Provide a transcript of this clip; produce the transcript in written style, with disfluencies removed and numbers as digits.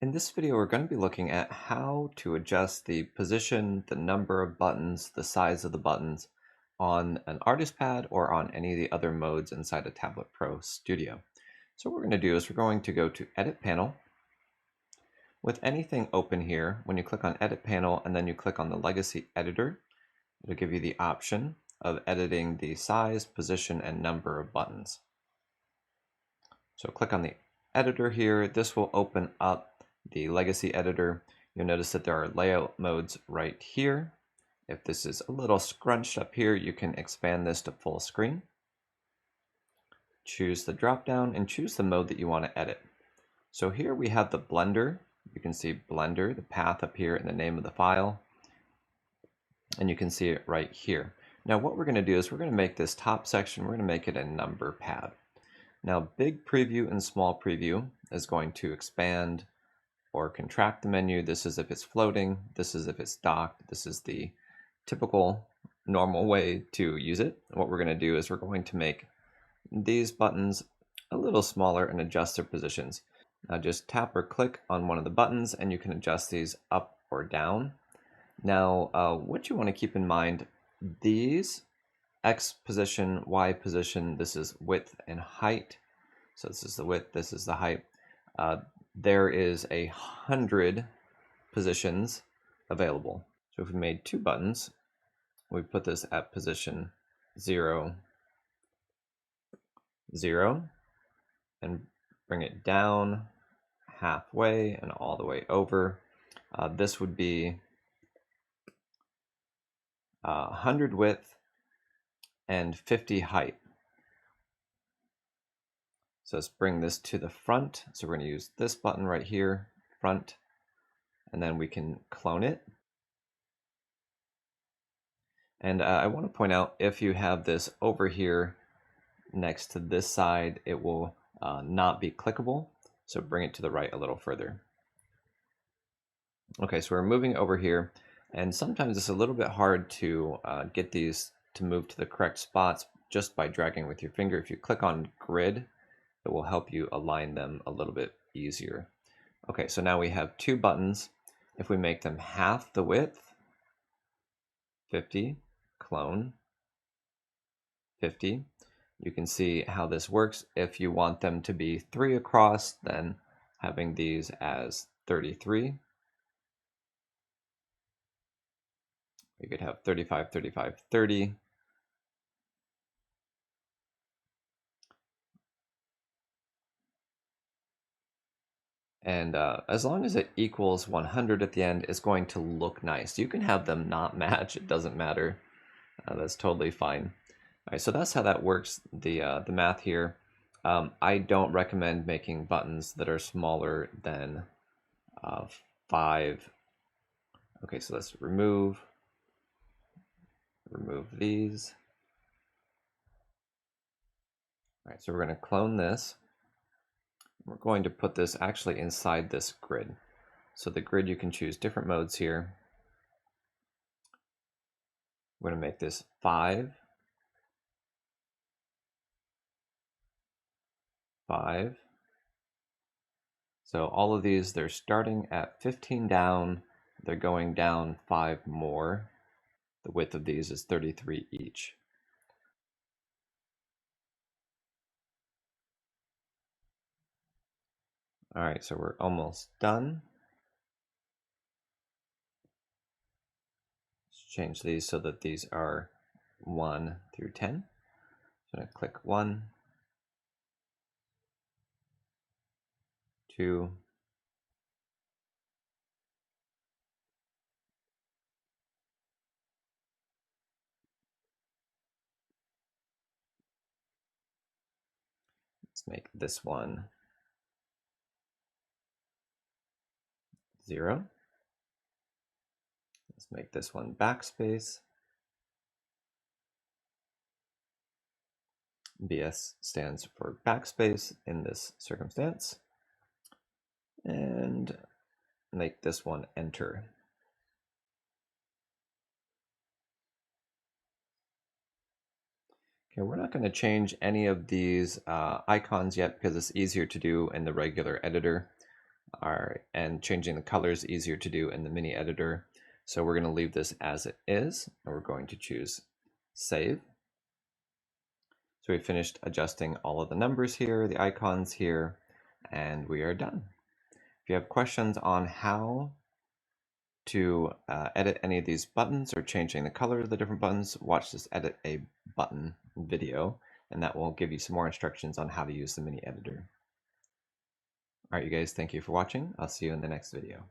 In this video, we're going to be looking at how to adjust the position, the number of buttons, the size of the buttons on an artist pad or on any of the other modes inside a Tablet Pro Studio. So what we're going to do is we're going to go to Edit Panel. With anything open here, when you click on Edit Panel and then you click on the Legacy Editor, it'll give you the option of editing the size, position, and number of buttons. So click on the editor here. This will open up the legacy editor. You'll notice that there are layout modes right here. If this is a little scrunched up here, you can expand this to full screen. Choose the drop down and choose the mode that you want to edit. So here we have the blender. You can see blender, the path up here, and the name of the file. And you can see it right here. Now what we're going to do is we're going to make this top section, we're going to make it a number pad. Now, big preview and small preview is going to expand or contract the menu. This is if it's floating. This is if it's docked. This is the typical normal way to use it. What we're going to do is we're going to make these buttons a little smaller and adjust their positions. Now just tap or click on one of the buttons and you can adjust these up or down. Now, what you want to keep in mind, these X position, Y position, this is width and height. So this is the width, this is the height. There is 100 positions available. So if we made two buttons, we put this at position 0, 0, and bring it down halfway and all the way over. This would be 100 width and 50 height. So let's bring this to the front. So we're going to use this button right here, front, and then we can clone it. And I want to point out, if you have this over here next to this side, it will not be clickable. So bring it to the right a little further. Okay, so we're moving over here, and sometimes it's a little bit hard to get these to move to the correct spots just by dragging with your finger. If you click on grid, it will help you align them a little bit easier. Okay, so now we have two buttons. If we make them half the width, 50, clone, 50, you can see how this works. If you want them to be 3 across, then having these as 33. We could have 35, 35, 30. And as long as it equals 100 at the end, it's going to look nice. You can have them not match, it doesn't matter. That's totally fine. All right, so that's how that works, the math here. I don't recommend making buttons that are smaller than 5. Okay, so let's remove these. All right, so we're going to clone this. We're going to put this actually inside this grid. So the grid, you can choose different modes here. We're going to make this 5, 5. So all of these, they're starting at 15 down. They're going down 5 more. The width of these is 33 each. All right, so we're almost done. Let's change these so that these are 1 through 10. So I'm going to click 1, 2, 'Let's make this one 0. Let's make this one backspace. BS stands for backspace in this circumstance. And make this one enter. Okay, we're not going to change any of these icons yet because it's easier to do in the regular editor. and changing the colors easier to do in the mini editor. So we're going to leave this as it is, and we're going to choose Save. So we finished adjusting all of the numbers here, the icons here, and we are done. If you have questions on how to edit any of these buttons or changing the color of the different buttons, watch this Edit a Button video, and that will give you some more instructions on how to use the mini editor. All right, you guys, thank you for watching. I'll see you in the next video.